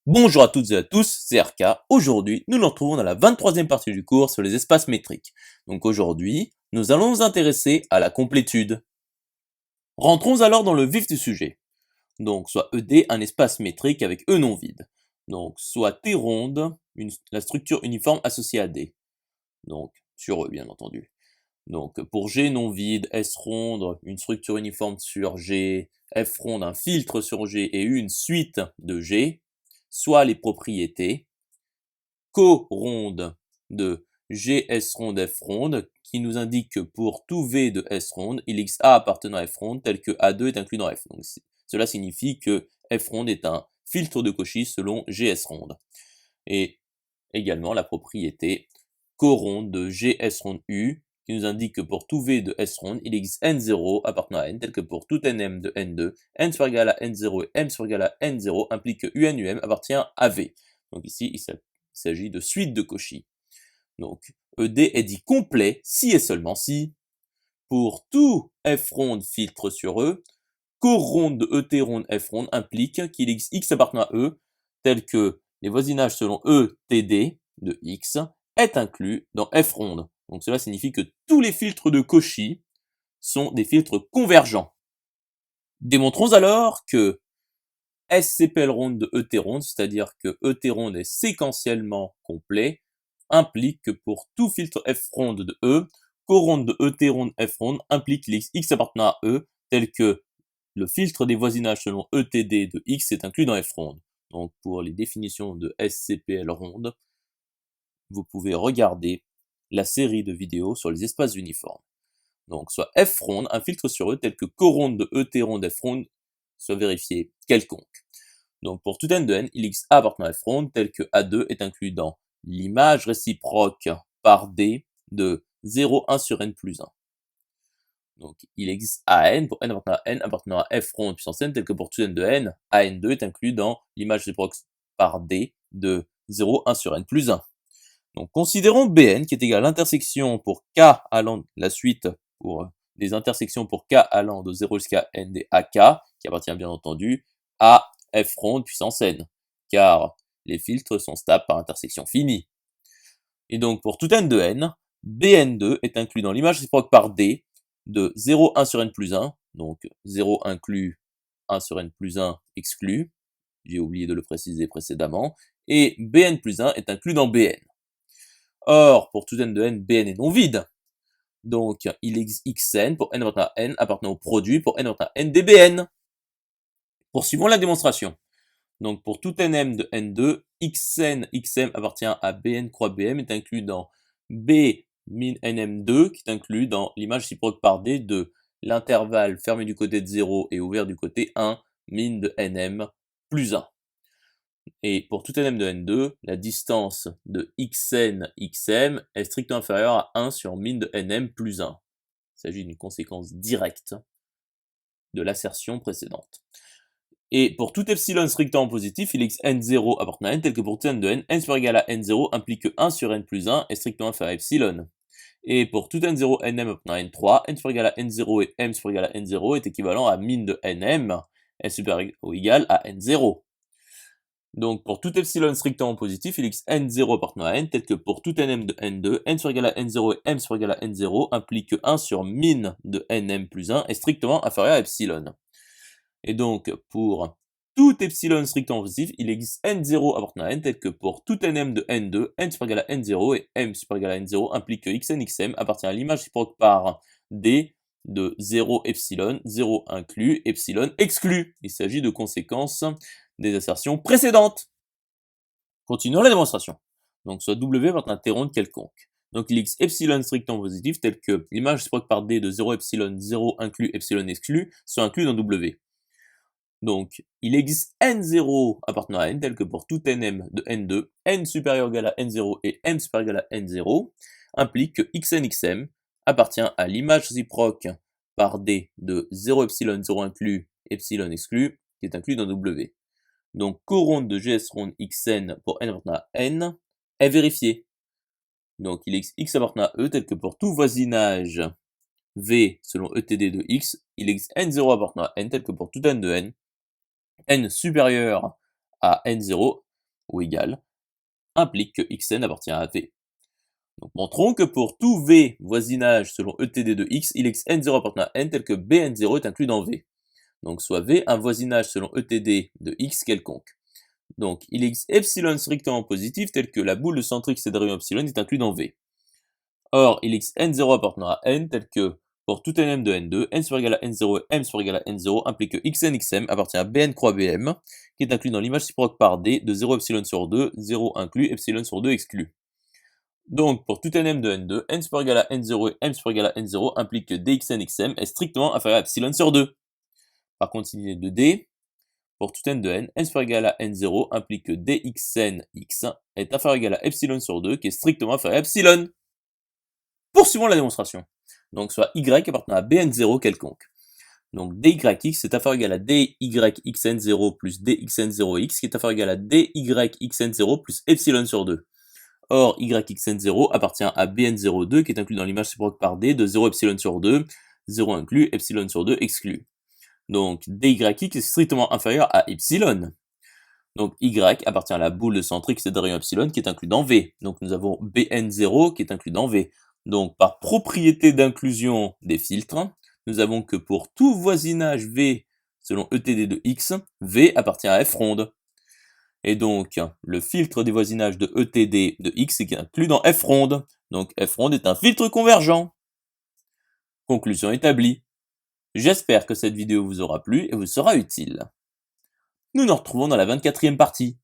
Bonjour à toutes et à tous, c'est RK. Aujourd'hui, nous nous retrouvons dans la 23e partie du cours sur les espaces métriques. Donc aujourd'hui, nous allons nous intéresser à la complétude. Rentrons alors dans le vif du sujet. Donc soit ED, un espace métrique avec E non vide. Donc soit T ronde, la structure uniforme associée à D. Donc sur E bien entendu. Donc pour G non vide, S ronde, une structure uniforme sur G, F ronde, un filtre sur G et une suite de G, soit les propriétés co-ronde de GS ronde F ronde qui nous indique que pour tout V de S ronde, il existe A appartenant à F ronde tel que A2 est inclus dans F. Donc cela signifie que F ronde est un filtre de Cauchy selon GS ronde. Et également la propriété co-ronde de GS ronde U qui nous indique que pour tout V de S ronde, il existe N0 appartenant à N tel que pour tout Nm de N2, N sur égal à N0 et M sur égal à N0 implique que UNUM appartient à V. Donc ici, il s'agit de suite de Cauchy. Donc ED est dit complet si et seulement si, pour tout F ronde filtre sur E, co-ronde de ET ronde F ronde implique qu'il existe X appartenant à E, tel que les voisinages selon ETD de X est inclus dans F ronde. Donc cela signifie que tous les filtres de Cauchy sont des filtres convergents. Démontrons alors que SCPL ronde de ET ronde, c'est-à-dire que ET ronde est séquentiellement complet, implique que pour tout filtre F ronde de E, co-ronde de ET ronde F ronde implique X appartenant à E, tel que le filtre des voisinages selon ETD de X est inclus dans F ronde. Donc pour les définitions de SCPL ronde, vous pouvez regarder la série de vidéos sur les espaces uniformes. Donc soit F ronde, un filtre sur E tel que co-ronde de ET ronde F ronde soit vérifié quelconque. Donc pour tout n de n, il existe A appartenant à F ronde tel que A2 est inclus dans l'image réciproque par D de 0, 1 sur n plus 1. Donc il existe AN pour n appartenant à F ronde puissance n tel que pour tout n de n, AN2 est inclus dans l'image réciproque par D de 0, 1 sur n plus 1. Donc considérons Bn qui est égal à l'intersection pour k allant la suite pour des intersections pour k allant de 0 jusqu'à n des AK, qui appartient bien entendu à F ronde puissance n, car les filtres sont stables par intersection finie. Et donc pour tout n de n, Bn2 est inclus dans l'image réciproque par D de 0, 1 sur n plus 1, donc 0 inclus, 1 sur n plus 1 exclu, j'ai oublié de le préciser précédemment, et Bn plus 1 est inclus dans Bn. Or, pour tout n de n, Bn est non vide. Donc, il existe Xn pour n appartenant à n appartenant au produit pour n appartenant à n dBn. Poursuivons la démonstration. Donc, pour tout nm de n2, Xn, Xm appartient à Bn croix Bm est inclus dans B min nm2 qui est inclus dans l'image réciproque par D de l'intervalle fermé du côté de 0 et ouvert du côté 1 min de nm plus 1. Et pour tout nm de n2, la distance de xn, xm est strictement inférieure à 1 sur min de nm plus 1. Il s'agit d'une conséquence directe de l'assertion précédente. Et pour tout epsilon strictement positif, il existe n0 appartenant à n tel que pour tout n de n, n supérieur égal à n0 implique que 1 sur n plus 1 est strictement inférieur à epsilon. Et pour tout n0 nm appartenant à n3, n supérieur égal à n0 et m supérieur égal à n0 est équivalent à min de nm est supérieur ou égal à n0. Donc pour tout epsilon strictement positif, il existe n0 appartenant à n tel que pour tout nm de n2, n sur égal à n0 et m sur égal à n0 implique que 1 sur min de nm plus 1 est strictement inférieur à epsilon. Et donc pour tout epsilon strictement positif, il existe n0 appartenant à n tel que pour tout nm de n2, n sur égal à n0 et m sur égal à n0 implique que xn xm appartient à l'image réciproque par d de 0 epsilon, 0 inclus, epsilon exclu. Il s'agit de conséquences des assertions précédentes. Continuons la démonstration. Donc soit W appartient à un T ronde quelconque. Donc il existe epsilon strictement positif tel que l'image réciproque par D de 0 epsilon, 0 inclus, epsilon exclu soit inclus dans W. Donc il existe N0 appartenant à N tel que pour tout Nm de N2, N supérieur ou égal à N0 et M supérieur ou égal à N0 implique que Xn Xm appartient à l'image réciproque par D de 0 epsilon, 0 inclus, epsilon exclu, qui est inclus dans W. Donc coronde de GS ronde Xn pour n appartenant à n est vérifiée. Donc il existe x appartenant à e tel que pour tout voisinage v selon ETD de x, il existe n0 appartenant à n tel que pour tout n de n supérieur à n0 ou égal implique que xn appartient à V. Donc montrons que pour tout V voisinage selon ETD de X, il existe N0 appartenant à N tel que Bn0 est inclus dans V. Donc soit V un voisinage selon ETD de X quelconque. Donc il existe epsilon strictement positif tel que la boule de centre X et de rayon epsilon est inclus dans V. Or il existe N0 appartenant à N tel que pour tout Nm de N2, N sur égal à N0 et M sur égal à N0 implique que XN appartient à Bn croix Bm, qui est inclus dans l'image réciproque par D de 0 epsilon sur 2, 0 inclus, epsilon sur 2 exclu. Donc, pour tout Nm de N2, N super égal à N0 et M super égal à N0 implique que dXn est strictement inférieur à epsilon sur 2. Par continuité de D, pour tout N de N, N super égal à N0 implique que dXn est inférieur ou égal à epsilon sur 2, qui est strictement inférieur à epsilon. Poursuivons la démonstration. Donc, soit Y appartenant à Bn0 quelconque. Donc, dyx est inférieur ou égal à dyxn0 plus dxn0x, qui est inférieur ou égal à dyxn0 plus epsilon sur 2. Or, yxn0 appartient à bn02 qui est inclus dans l'image réciproque par d de 0 epsilon sur 2, 0 inclus, epsilon sur 2 exclu. Donc, dyx est strictement inférieur à epsilon. Donc, y appartient à la boule de centre x et de rayon epsilon qui est inclus dans V. Donc, nous avons bn0 qui est inclus dans V. Donc, par propriété d'inclusion des filtres, nous avons que pour tout voisinage V selon ETD de X, V appartient à F ronde. Et donc, le filtre des voisinages de ETD de X est inclus dans F ronde. Donc, F ronde est un filtre convergent. Conclusion établie. J'espère que cette vidéo vous aura plu et vous sera utile. Nous nous retrouvons dans la 24e partie.